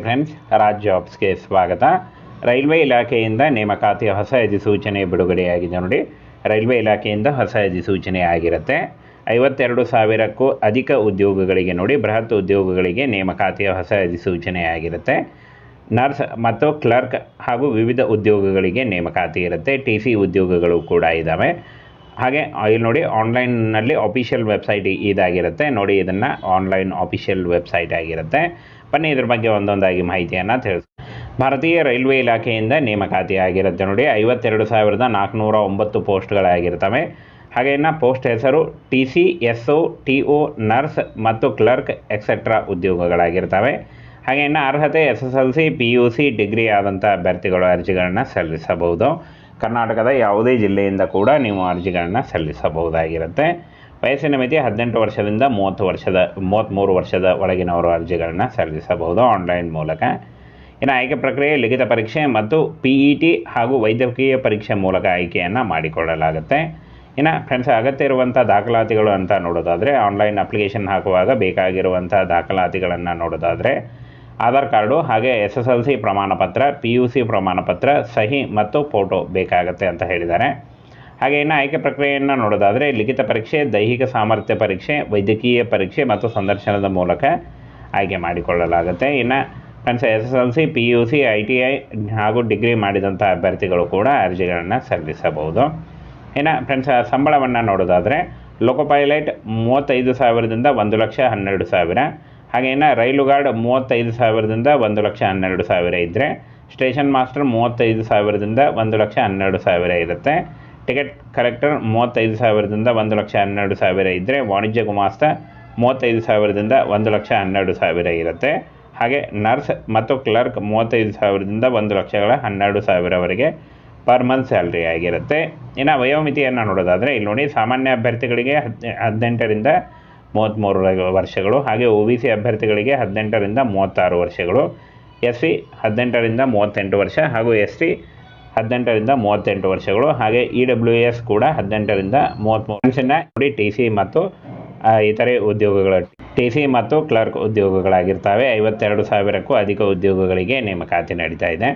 Friends, Raj ಜಾಬ್ಸ್ಗೆ ಸ್ವಾಗತ. Railway ಇಲಾಖೆಯಿಂದ ನೇಮಕಾತಿಯ ಹೊಸ ಅಧಿಸೂಚನೆ ಬಿಡುಗಡೆಯಾಗಿದೆ ನೋಡಿ. ರೈಲ್ವೆ ಇಲಾಖೆಯಿಂದ ಹೊಸ ಅಧಿಸೂಚನೆ ಆಗಿರುತ್ತೆ. 52,000ಕ್ಕೂ ಅಧಿಕ ಉದ್ಯೋಗಗಳಿಗೆ ನೋಡಿ, ಬೃಹತ್ ಉದ್ಯೋಗಗಳಿಗೆ ನೇಮಕಾತಿಯ ಹೊಸ ಅಧಿಸೂಚನೆ ಆಗಿರುತ್ತೆ. ನರ್ಸ್ ಮತ್ತು ಕ್ಲರ್ಕ್ ಹಾಗೂ ವಿವಿಧ ಉದ್ಯೋಗಗಳಿಗೆ ನೇಮಕಾತಿ ಇರುತ್ತೆ. TC ಉದ್ಯೋಗಗಳು ಕೂಡ ಇದ್ದಾವೆ. ಹಾಗೆ ಇಲ್ಲಿ ನೋಡಿ, ಆನ್ಲೈನ್ನಲ್ಲಿ ಆಫಿಷಿಯಲ್ ವೆಬ್ಸೈಟ್ ಇದಾಗಿರುತ್ತೆ ನೋಡಿ. ಇದನ್ನು ಆನ್ಲೈನ್ ಆಫಿಷಿಯಲ್ ವೆಬ್ಸೈಟ್ ಆಗಿರುತ್ತೆ. ಬನ್ನಿ ಇದ್ರ ಬಗ್ಗೆ ಒಂದೊಂದಾಗಿ ಮಾಹಿತಿಯನ್ನು ತಿಳಿಸಿ. ಭಾರತೀಯ ರೈಲ್ವೆ ಇಲಾಖೆಯಿಂದ ನೇಮಕಾತಿ ಆಗಿರುತ್ತೆ ನೋಡಿ. 52,409 ಪೋಸ್ಟ್ಗಳಾಗಿರ್ತವೆ. ಹಾಗೆ ಪೋಸ್ಟ್ ಹೆಸರು TC, SO, TO, ನರ್ಸ್ ಮತ್ತು ಕ್ಲರ್ಕ್ ಎಕ್ಸೆಟ್ರಾ ಉದ್ಯೋಗಗಳಾಗಿರ್ತವೆ. ಹಾಗೆ ಅರ್ಹತೆ SSLC, PUC ಡಿಗ್ರಿ ಆದಂಥ ಅಭ್ಯರ್ಥಿಗಳು ಅರ್ಜಿಗಳನ್ನು ಸಲ್ಲಿಸಬಹುದು. ಕರ್ನಾಟಕದ ಯಾವುದೇ ಜಿಲ್ಲೆಯಿಂದ ಕೂಡ ನೀವು ಅರ್ಜಿಗಳನ್ನು ಸಲ್ಲಿಸಬಹುದಾಗಿರುತ್ತೆ. ವಯಸ್ಸಿನ ಮಿತಿ 18 ವರ್ಷದಿಂದ 33 ವರ್ಷದ ಒಳಗಿನವರು ಅರ್ಜಿಗಳನ್ನು ಸಲ್ಲಿಸಬಹುದು ಆನ್ಲೈನ್ ಮೂಲಕ. ಇನ್ನು ಆಯ್ಕೆ ಪ್ರಕ್ರಿಯೆ ಲಿಖಿತ ಪರೀಕ್ಷೆ ಮತ್ತು PET ಹಾಗೂ ವೈದ್ಯಕೀಯ ಪರೀಕ್ಷೆ ಮೂಲಕ ಆಯ್ಕೆಯನ್ನು ಮಾಡಿಕೊಳ್ಳಲಾಗುತ್ತೆ. ಇನ್ನು ಫ್ರೆಂಡ್ಸ್, ಅಗತ್ಯ ಇರುವಂಥ ದಾಖಲಾತಿಗಳು ಅಂತ ನೋಡೋದಾದರೆ, ಆನ್ಲೈನ್ ಅಪ್ಲಿಕೇಶನ್ ಹಾಕುವಾಗ ಬೇಕಾಗಿರುವಂಥ ದಾಖಲಾತಿಗಳನ್ನು ನೋಡೋದಾದರೆ ಆಧಾರ್ ಕಾರ್ಡು, ಹಾಗೆ SSLC ಪ್ರಮಾಣಪತ್ರ, PUC ಪ್ರಮಾಣಪತ್ರ, ಸಹಿ ಮತ್ತು ಫೋಟೋ ಬೇಕಾಗುತ್ತೆ ಅಂತ ಹೇಳಿದ್ದಾರೆ. ಹಾಗೆ ಆಯ್ಕೆ ಪ್ರಕ್ರಿಯೆಯನ್ನು ನೋಡೋದಾದರೆ ಲಿಖಿತ ಪರೀಕ್ಷೆ, ದೈಹಿಕ ಸಾಮರ್ಥ್ಯ ಪರೀಕ್ಷೆ, ವೈದ್ಯಕೀಯ ಪರೀಕ್ಷೆ ಮತ್ತು ಸಂದರ್ಶನದ ಮೂಲಕ ಆಯ್ಕೆ ಮಾಡಿಕೊಳ್ಳಲಾಗುತ್ತೆ. ಇನ್ನು ಫ್ರೆಂಡ್ಸ್, SSLC, PUC, ITI ಹಾಗೂ ಡಿಗ್ರಿ ಮಾಡಿದಂಥ ಅಭ್ಯರ್ಥಿಗಳು ಕೂಡ ಅರ್ಜಿಗಳನ್ನು ಸಲ್ಲಿಸಬಹುದು. ಇನ್ನು ಫ್ರೆಂಡ್ಸ್, ಸಂಬಳವನ್ನು ನೋಡೋದಾದರೆ ಲೋಕೋ ಪೈಲಟ್ 35,000ದಿಂದ 1,12,000. ಹಾಗೆ ರೈಲು ಗಾರ್ಡ್ 35,000ದಿಂದ 1,12,000 ಇದ್ದರೆ, ಸ್ಟೇಷನ್ ಮಾಸ್ಟರ್ 35,000ದಿಂದ 1,12,000 ಇರುತ್ತೆ. ಟಿಕೆಟ್ ಕಲೆಕ್ಟರ್ 35,000ದಿಂದ 1,12,000 ಇದ್ದರೆ, ವಾಣಿಜ್ಯ ಗುಮಾಸ್ತ 35,000ದಿಂದ 1,12,000 ಇರುತ್ತೆ. ಹಾಗೆ ನರ್ಸ್ ಮತ್ತು ಕ್ಲರ್ಕ್ 35,000ದಿಂದ 1,12,000ವರೆಗೆ ಪರ್ ಮಂತ್ ಸ್ಯಾಲ್ರಿ ಆಗಿರುತ್ತೆ. ಇನ್ನು ವಯೋಮಿತಿಯನ್ನು ನೋಡೋದಾದರೆ ಇಲ್ಲಿ ನೋಡಿ, ಸಾಮಾನ್ಯ ಅಭ್ಯರ್ಥಿಗಳಿಗೆ 18ರಿಂದ 33 ವರ್ಷಗಳು, ಹಾಗೆ OBC ಅಭ್ಯರ್ಥಿಗಳಿಗೆ 18ರಿಂದ 36 ವರ್ಷಗಳು, SC 18ರಿಂದ 38 ವರ್ಷ ಹಾಗೂ ST 18ರಿಂದ 38 ವರ್ಷಗಳು, ಹಾಗೆ EWS ಕೂಡ 18ರಿಂದ 33 ನೋಡಿ. TC ಮತ್ತು ಇತರೆ ಉದ್ಯೋಗಗಳು, TC ಮತ್ತು ಕ್ಲರ್ಕ್ ಉದ್ಯೋಗಗಳಾಗಿರ್ತವೆ. 52,000ಕ್ಕೂ ಅಧಿಕ ಉದ್ಯೋಗಗಳಿಗೆ ನೇಮಕಾತಿ ನಡೀತಾ ಇದೆ.